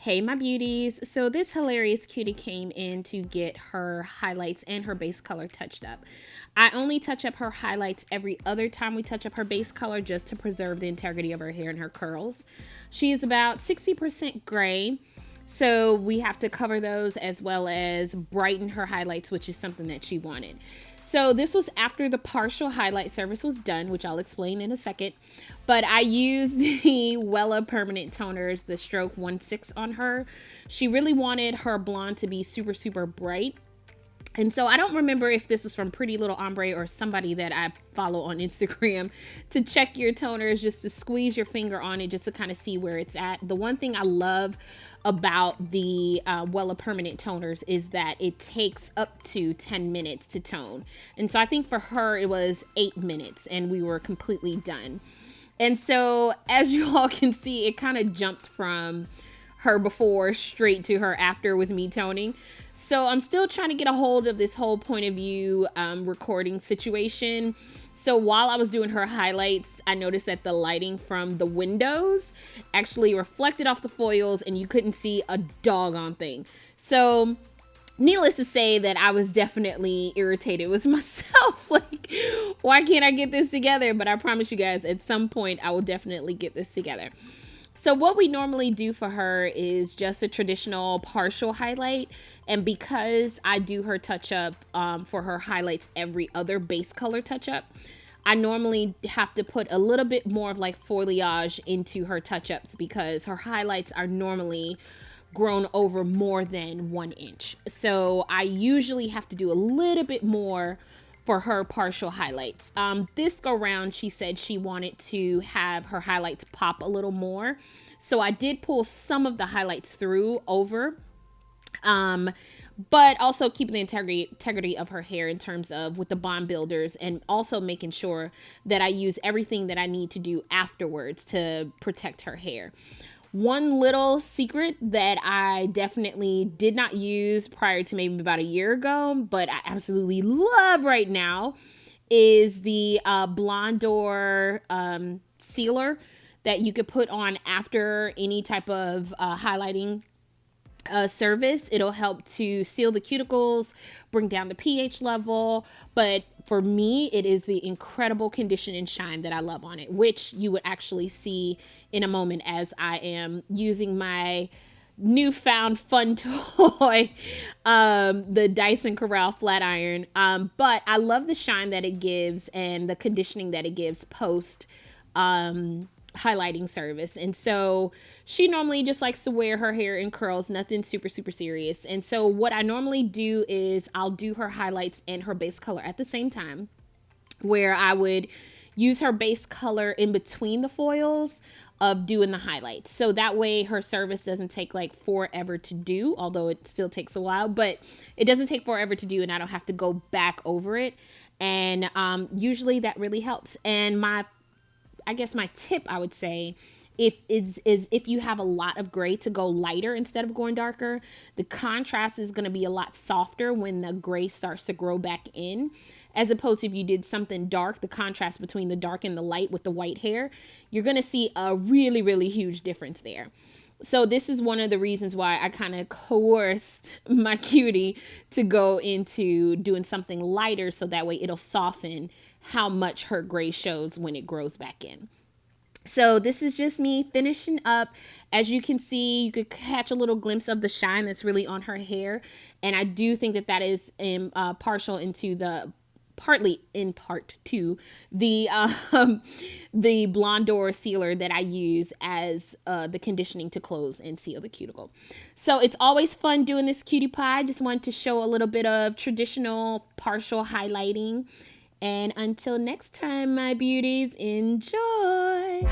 Hey my beauties. So this hilarious cutie came in to get her highlights and her base color touched up. I only touch up her highlights every other time we touch up her base color just to preserve the integrity of her hair and her curls. She is about 60% gray. So we have to cover those as well as brighten her highlights, which is something that she wanted. So this was after the partial highlight service was done, which I'll explain in a second. But I used the Wella Permanent Toners, the stroke 1/6 on her. She really wanted her blonde to be super, super bright. And so I don't remember if this was from Pretty Little Ombre or somebody that I follow on Instagram to check your toners, just to squeeze your finger on it, just to kind of see where it's at. The one thing I love about the Wella Permanent Toners is that it takes up to 10 minutes to tone. And so I think for her, it was 8 minutes and we were completely done. And so as you all can see, it kind of jumped from her before straight to her after with me toning. So I'm still trying to get a hold of this whole point of view recording situation. So while I was doing her highlights, I noticed that the lighting from the windows actually reflected off the foils and you couldn't see a doggone thing. So needless to say that I was definitely irritated with myself. Like, why can't I get this together? But I promise you guys, at some point, I will definitely get this together. So what we normally do for her is just a traditional partial highlight. And because I do her touch up for her highlights every other base color touch up, I normally have to put a little bit more of like foilayage into her touch ups because her highlights are normally grown over more than 1 inch. So I usually have to do a little bit more for her partial highlights. This go round, she said she wanted to have her highlights pop a little more. So I did pull some of the highlights through over, but also keeping the integrity of her hair in terms of with the bond builders, and also making sure that I use everything that I need to do afterwards to protect her hair. One little secret that I definitely did not use prior to maybe about a year ago, but I absolutely love right now, is the Blondor sealer that you could put on after any type of highlighting service. It'll help to seal the cuticles, bring down the pH level, but for me, it is the incredible condition and shine that I love on it, which you would actually see in a moment as I am using my newfound fun toy, the Dyson Corral flat iron. But I love the shine that it gives and the conditioning that it gives post highlighting service. And so she normally just likes to wear her hair in curls, nothing super, super serious. And so what I normally do is I'll do her highlights and her base color at the same time, where I would use her base color in between the foils of doing the highlights. So that way her service doesn't take like forever to do, although it still takes a while, but it doesn't take forever to do and I don't have to go back over it. And usually that really helps. And I guess my tip, I would say, is if you have a lot of gray, to go lighter instead of going darker. The contrast is going to be a lot softer when the gray starts to grow back in, as opposed to if you did something dark, the contrast between the dark and the light with the white hair, you're going to see a really, really huge difference there. So this is one of the reasons why I kind of coerced my cutie to go into doing something lighter, so that way it'll soften how much her gray shows when it grows back in. So this is just me finishing up. As you can see, you could catch a little glimpse of the shine that's really on her hair. And I do think that that is partly in part to the Blondor sealer that I use as the conditioning to close and seal the cuticle. So it's always fun doing this cutie pie. Just wanted to show a little bit of traditional partial highlighting. And until next time, my beauties, enjoy.